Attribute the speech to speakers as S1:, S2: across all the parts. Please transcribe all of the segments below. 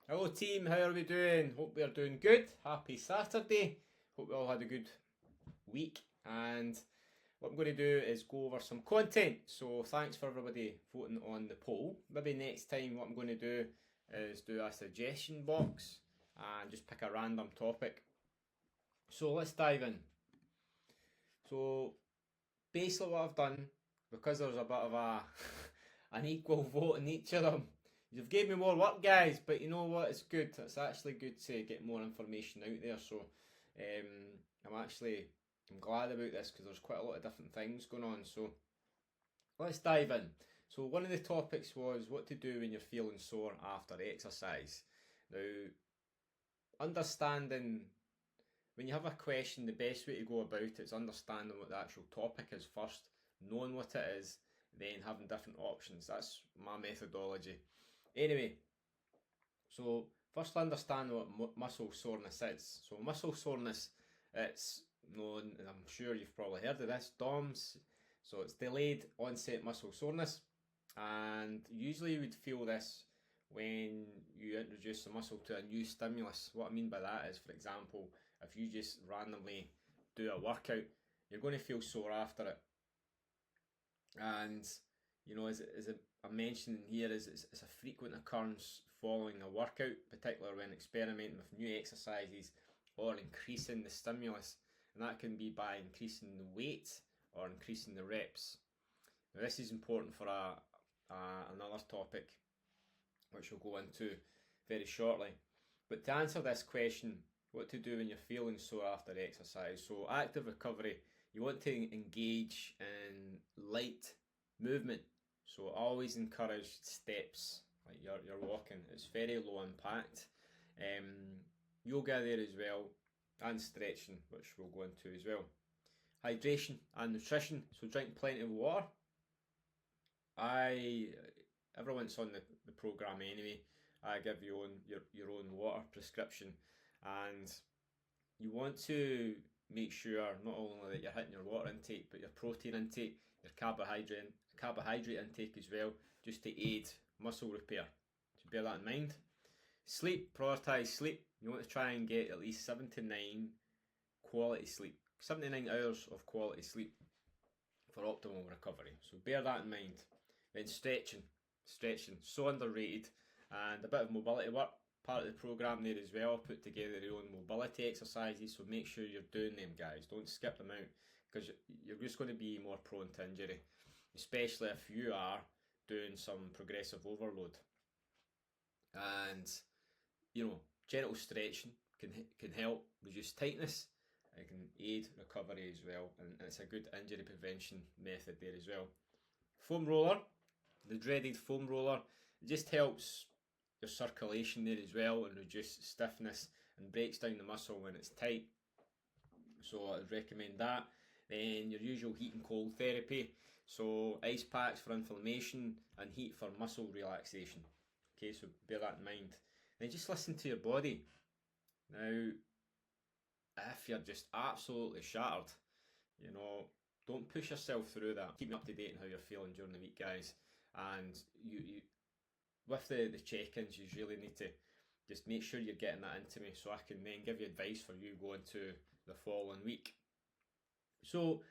S1: Hello team, how are we doing? Hope we are doing good. Happy Saturday. Hope we all had a good week. And what I'm going to do is go over some content. So thanks for everybody voting on the poll. Maybe next time what I'm going to do is do a suggestion box and just pick a random topic. So let's dive in. So basically what I've done, because there's a bit of an equal vote in each of them, you've gave me more work, guys, but you know what? It's good. It's actually good to get more information out there. So I'm glad about this because there's quite a lot of different things going on. So let's dive in. So one of the topics was what to do when you're feeling sore after exercise. Now, understanding when you have a question, the best way to go about it is understanding what the actual topic is first, knowing what it is, then having different options. That's my methodology. Anyway, so first understand what muscle soreness is. So muscle soreness, it's known, and I'm sure you've probably heard of this, DOMS. So it's delayed onset muscle soreness, and usually you would feel this when you introduce the muscle to a new stimulus. What I mean by that is, for example, if you just randomly do a workout, you're going to feel sore after it. And you know, as I'm mentioning here, it's a frequent occurrence following a workout, particularly when experimenting with new exercises or increasing the stimulus, and that can be by increasing the weight or increasing the reps. Now, this is important for another topic, which we'll go into very shortly. But to answer this question, what to do when you're feeling sore after exercise? So, active recovery, you want to engage in light movement. So, always encourage steps like you're walking. It's very low impact. Yoga there as well, and stretching, which we'll go into as well. Hydration and nutrition. So, drink plenty of water. Everyone's on the program anyway. I give you your own water prescription, and you want to make sure not only that you're hitting your water intake, but your protein intake, your carbohydrate intake as well, just to aid muscle repair. So bear that in mind. Sleep, prioritise sleep. You want to try and get at least 7 to 9 quality sleep, 79 hours of quality sleep for optimal recovery. So bear that in mind. Then stretching, so underrated, and a bit of mobility work, part of the program there as well. Put together your own mobility exercises, so make sure you're doing them, guys. Don't skip them out, because you're just going to be more prone to injury, especially if you are doing some progressive overload. And you know, gentle stretching can help reduce tightness. It can aid recovery as well, and it's a good injury prevention method there as well. Foam roller, the dreaded foam roller, it just helps your circulation there as well and reduce stiffness and breaks down the muscle when it's tight. So I'd recommend that. Then your usual heat and cold therapy, so ice packs for inflammation and heat for muscle relaxation. Okay, so bear that in mind. Then just listen to your body. Now, if you're just absolutely shattered, you know, don't push yourself through that. Keep me up to date on how you're feeling during the week, guys. And you with the check-ins, you really need to just make sure you're getting that into me, so I can then give you advice for you going to the following week. So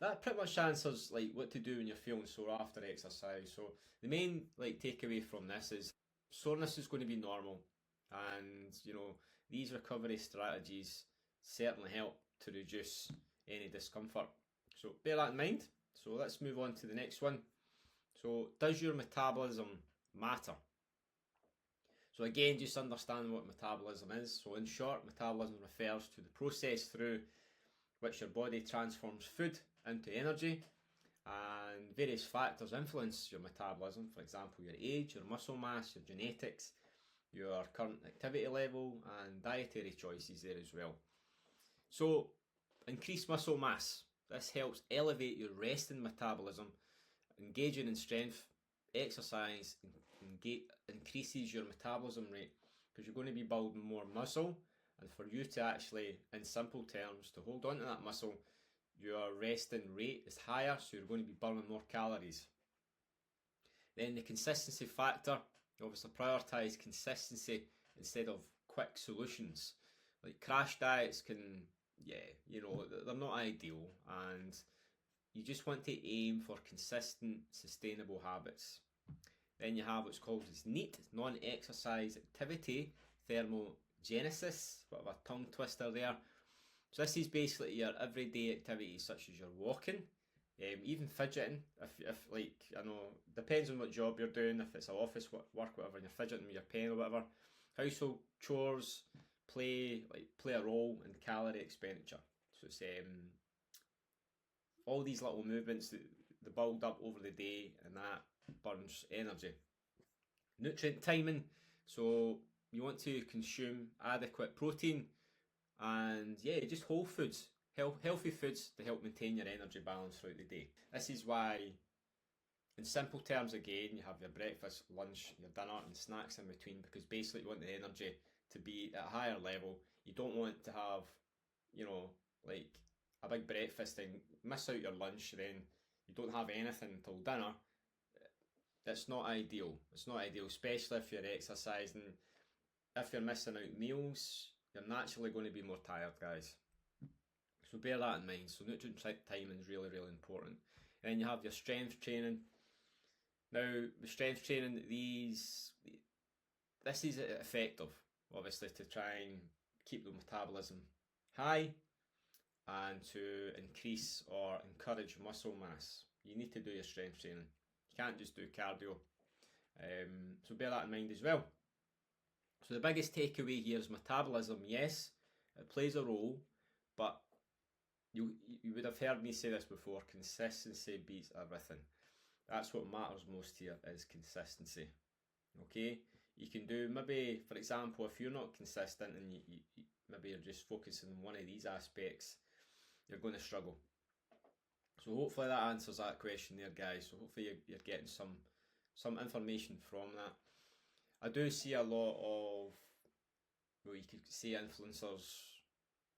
S1: that pretty much answers like what to do when you're feeling sore after exercise. So the main like takeaway from this is soreness is going to be normal, and you know, these recovery strategies certainly help to reduce any discomfort. So bear that in mind. So let's move on to the next one. So does your metabolism matter? So again, just understand what metabolism is. So in short, metabolism refers to the process through which your body transforms food into energy, and various factors influence your metabolism. For example, your age, your muscle mass, your genetics, your current activity level, and dietary choices there as well. So increase muscle mass. This helps elevate your resting metabolism. Engaging in strength exercise increases your metabolism rate, because you're going to be building more muscle, and for you to actually, in simple terms, to hold on to that muscle, your resting rate is higher, so you're going to be burning more calories. Then the consistency factor, obviously prioritise consistency instead of quick solutions. Like crash diets can, they're not ideal, and you just want to aim for consistent, sustainable habits. Then you have what's called as NEAT, non-exercise activity thermogenesis, bit of a tongue twister there. So this is basically your everyday activities such as your walking, even fidgeting. If like, I know, depends on what job you're doing. If it's an office work, whatever, and you're fidgeting with your pen or whatever. Household chores play a role in calorie expenditure. So it's all these little movements that build up over the day, and that burns energy. Nutrient timing. So you want to consume adequate protein and just whole foods, healthy foods to help maintain your energy balance throughout the day. This is why, in simple terms again, you have your breakfast, lunch, your dinner and snacks in between, because basically you want the energy to be at a higher level. You don't want to have, like a big breakfast and miss out your lunch, then you don't have anything until dinner. It's not ideal. It's not ideal, especially if you're exercising. If you're missing out meals, you're naturally going to be more tired, guys. So bear that in mind. So nutrient timing is really, really important. And then you have your strength training. Now, with strength training, this is effective, obviously, to try and keep the metabolism high and to increase or encourage muscle mass. You need to do your strength training. You can't just do cardio. So bear that in mind as well. So the biggest takeaway here is metabolism. Yes, it plays a role, but you would have heard me say this before, consistency beats everything. That's what matters most here, is consistency. Okay? You can do, maybe, for example, if you're not consistent and you maybe you're just focusing on one of these aspects, you're going to struggle. So hopefully that answers that question there, guys. So hopefully you're getting some information from that. I do see a lot of, you could say, influencers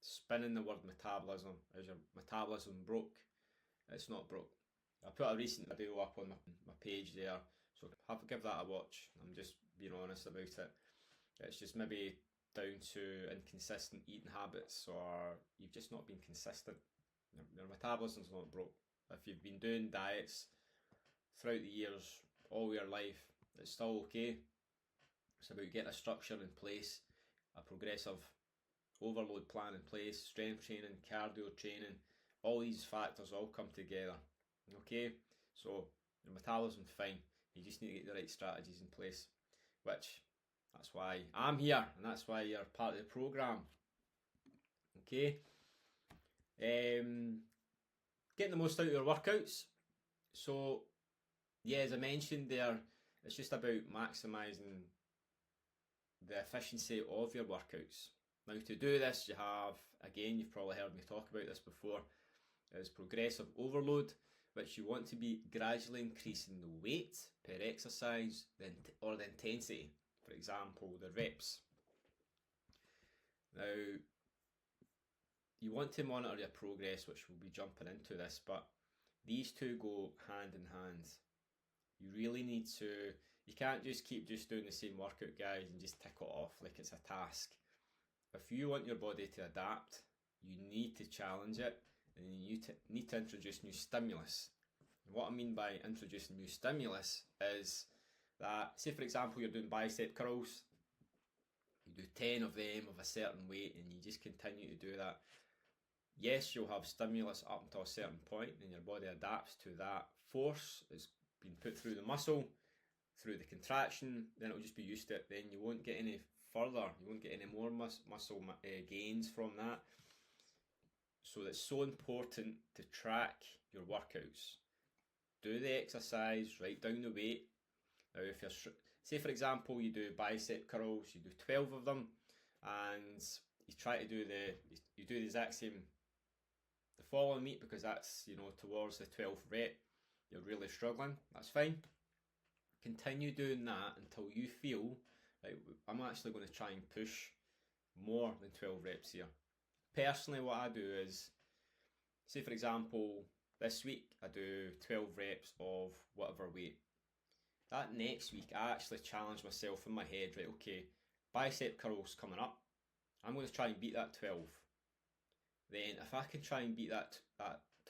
S1: spinning the word metabolism. Is your metabolism broke? It's not broke. I put a recent video up on my page there, so give that a watch. I'm just being honest about it. It's just maybe down to inconsistent eating habits, or you've just not been consistent. Your metabolism's not broke. If you've been doing diets throughout the years, all your life, it's still okay. It's about getting a structure in place, a progressive overload plan in place, strength training, cardio training. All these factors all come together. Okay, so your metabolism's fine. You just need to get the right strategies in place, that's why I'm here, and that's why you're part of the program. Okay, getting the most out of your workouts. So as I mentioned there, it's just about maximising the efficiency of your workouts. Now, to do this, you have, again, you've probably heard me talk about this before, is progressive overload, which you want to be gradually increasing the weight per exercise or the intensity, for example, the reps. Now, you want to monitor your progress, which we'll be jumping into this, but these two go hand in hand. You really need to, you can't just keep doing the same workout, guys, and just tick it off like it's a task. If you want your body to adapt, you need to challenge it, and you need to introduce new stimulus. And what I mean by introducing new stimulus is that, say for example, you're doing bicep curls, you do 10 of them of a certain weight, and you just continue to do that. Yes, you'll have stimulus up until a certain point, and your body adapts to that force that's been put through the muscle, through the contraction, then it'll just be used to it. Then you won't get any further, you won't get any more muscle gains from that. So it's so important to track your workouts. Do the exercise, write down the weight. Now, if you're, say for example, you do bicep curls, you do 12 of them, and you try to do the exact same the following week, because that's, towards the 12th rep, you're really struggling, that's fine. Continue doing that until you feel like, I'm actually going to try and push more than 12 reps here. Personally, what I do is, say for example, this week I do 12 reps of whatever weight. That next week I actually challenge myself in my head, right, okay, bicep curls coming up. I'm going to try and beat that 12. Then if I can try and beat that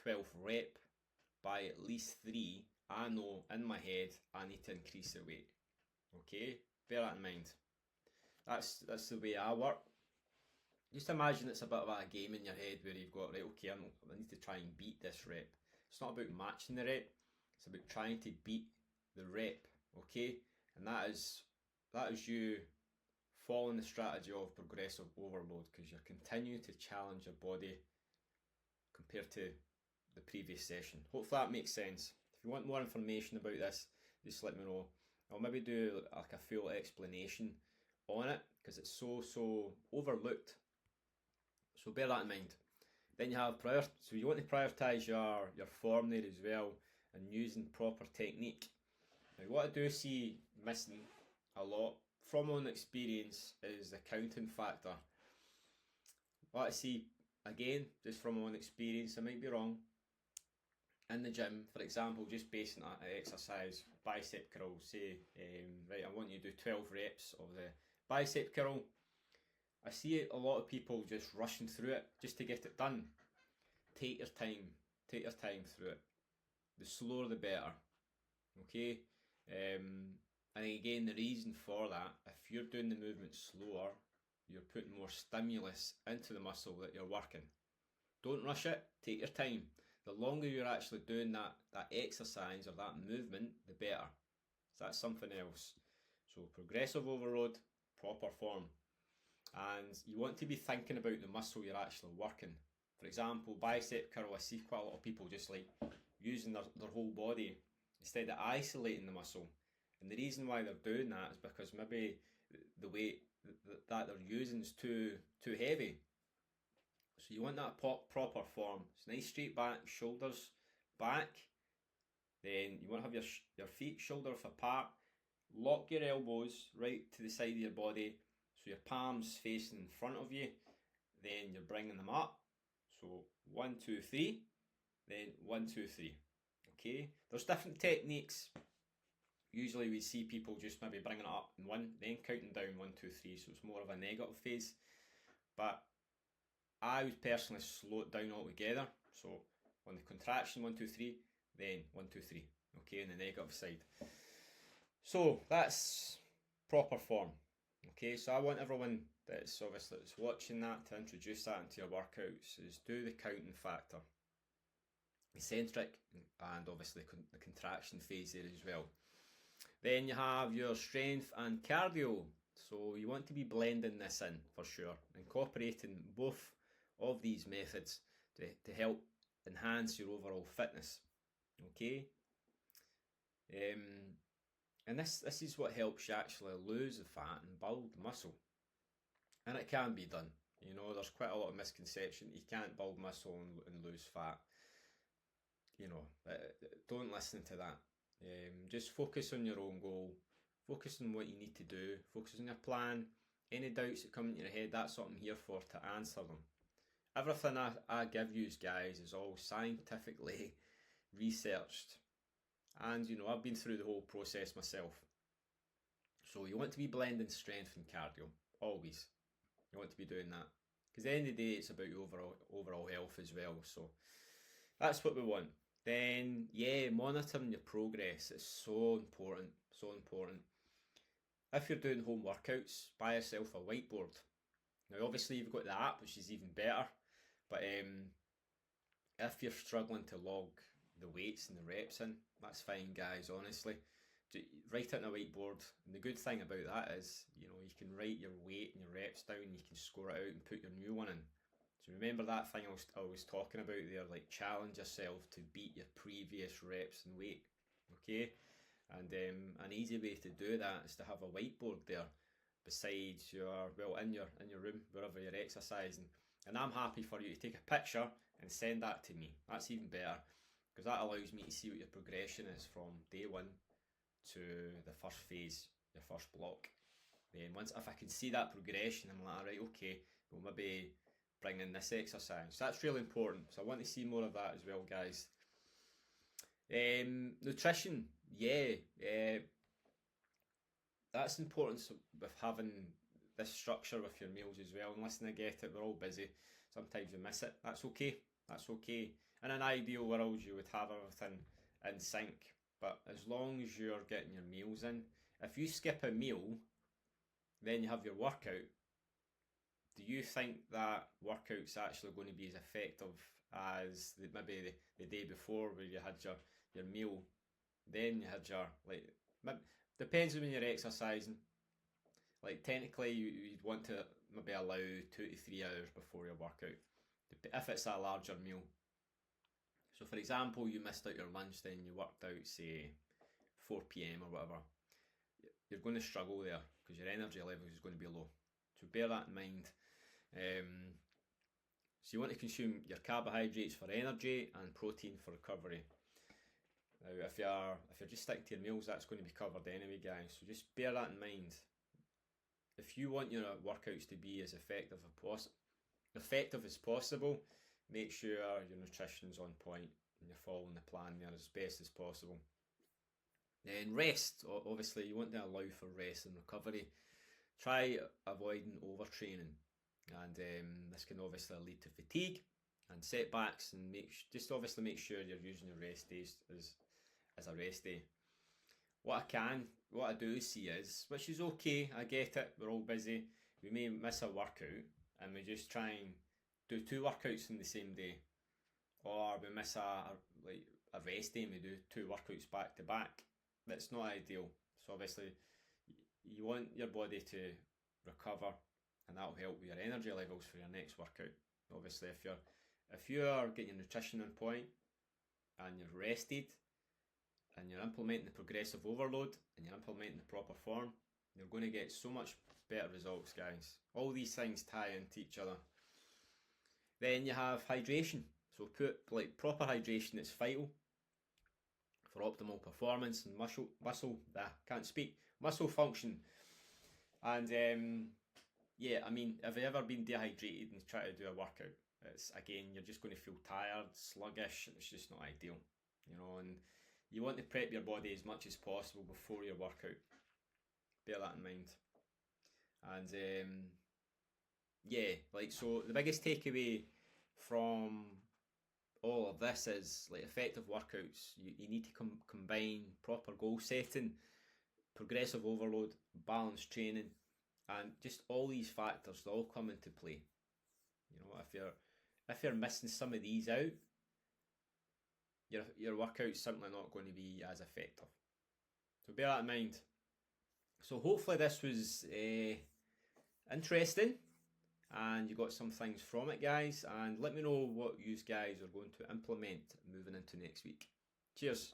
S1: 12th rep by at least 3, I know in my head I need to increase the weight. Okay, bear that in mind. That's the way I work. Just imagine it's a bit of a game in your head where you've got, right, okay, I need to try and beat this rep. It's not about matching the rep, it's about trying to beat the rep, okay? And that is you following the strategy of progressive overload, because you're continuing to challenge your body compared to the previous session. Hopefully that makes sense. If you want more information about this, just let me know. I'll maybe do like a full explanation on it, because it's so overlooked. So bear that in mind. Then you have so you want to prioritise your form there as well, and using proper technique. Now what I do see missing a lot from my own experience is the counting factor. What I see, again, just from my own experience, I might be wrong, in the gym, for example, just basing an exercise, bicep curl, say, right, I want you to do 12 reps of the bicep curl. I see a lot of people just rushing through it just to get it done. Take your time through it. The slower the better, okay? And again, the reason for that, if you're doing the movement slower, you're putting more stimulus into the muscle that you're working. Don't rush it, take your time. The longer you're actually doing that exercise or that movement, the better. So that's something else. So progressive overload, proper form. And you want to be thinking about the muscle you're actually working. For example, bicep curl, I see quite a lot of people just like using their whole body instead of isolating the muscle. And the reason why they're doing that is because maybe the weight that they're using is too heavy. So you want that proper form. It's nice straight back, shoulders back. Then you want to have your feet shoulder width apart. Lock your elbows right to the side of your body, so your palms facing in front of you. Then you're bringing them up. So 1, 2, 3. Then 1, 2, 3. Okay. There's different techniques. Usually we see people just maybe bringing it up in 1, then counting down 1, 2, 3. So it's more of a negative phase. But I would personally slow it down altogether. So on the contraction, 1, 2, 3, then 1, 2, 3. Okay, on the negative side. So that's proper form. Okay, so I want everyone that's watching that to introduce that into your workouts is do the counting factor. Eccentric and obviously the contraction phase there as well. Then you have your strength and cardio. So you want to be blending this in for sure, incorporating both of these methods to help enhance your overall fitness. Okay, and this is what helps you actually lose the fat and build muscle, and it can be done. You know, there's quite a lot of misconception. You can't build muscle and lose fat. You know, don't listen to that. Just focus on your own goal. Focus on what you need to do. Focus on your plan. Any doubts that come into your head, that's what I'm here for, to answer them. Everything I give you guys is all scientifically researched. And, you know, I've been through the whole process myself. So you want to be blending strength and cardio, always. You want to be doing that. Because at the end of the day, it's about your overall health as well. So that's what we want. Then, yeah, monitoring your progress is so important, so important. If you're doing home workouts, buy yourself a whiteboard. Now, obviously, you've got the app, which is even better. But if you're struggling to log the weights and the reps in, that's fine, guys, honestly. Write it on a whiteboard. And the good thing about that is, you know, you can write your weight and your reps down, you can score it out and put your new one in. So remember that thing I was talking about there, like challenge yourself to beat your previous reps and weight, okay? And an easy way to do that is to have a whiteboard there besides in your room, wherever you're exercising. And I'm happy for you to take a picture and send that to me. That's even better, because that allows me to see what your progression is from day 1 to the first phase, your first block. Then if I can see that progression, I'm like, right, okay, we'll maybe bring in this exercise. So that's really important. So I want to see more of that as well, guys. Nutrition, yeah, that's important with having this structure with your meals as well. And listen, I get it, we're all busy. Sometimes we miss it. That's okay. That's okay. In an ideal world, you would have everything in sync. But as long as you're getting your meals in, if you skip a meal, then you have your workout. Do you think that workout's actually going to be as effective as maybe the day before, where you had your meal, then you had your, like, depends on when you're exercising. Like, technically you'd want to maybe allow 2 to 3 hours before your workout, if it's a larger meal. So for example, you missed out your lunch, then you worked out, say, 4 p.m. or whatever. You're going to struggle there because your energy level is going to be low. So bear that in mind. So you want to consume your carbohydrates for energy and protein for recovery. Now, if you're just sticking to your meals, that's going to be covered anyway, guys. So just bear that in mind. If you want your workouts to be as effective as possible, make sure your nutrition's on point and you're following the plan there as best as possible. Then rest. Obviously, you want to allow for rest and recovery. Try avoiding overtraining, and this can obviously lead to fatigue and setbacks. And just obviously make sure you're using your rest days as a rest day. What I do see is, which is okay, I get it, we're all busy, we may miss a workout and we just try and do 2 workouts in the same day, or we miss a rest day and we do 2 workouts back to back. That's not ideal. So obviously you want your body to recover, and that'll help with your energy levels for your next workout. Obviously if you're getting your nutrition on point and you're rested and you're implementing the progressive overload and you're implementing the proper form, you're going to get so much better results, guys. All these things tie into each other. Then you have hydration. So proper hydration is vital for optimal performance and muscle function. And I mean, have you ever been dehydrated and try to do a workout? You're just going to feel tired, sluggish. It's just not ideal, and you want to prep your body as much as possible before your workout. Bear that in mind. And so the biggest takeaway from all of this is, like, effective workouts. You need to combine proper goal setting, progressive overload, balanced training, and just all these factors all come into play. If you're missing some of these out, your workout's simply not going to be as effective. So bear that in mind. So hopefully this was interesting and you got some things from it, guys, and let me know what you guys are going to implement moving into next week. Cheers.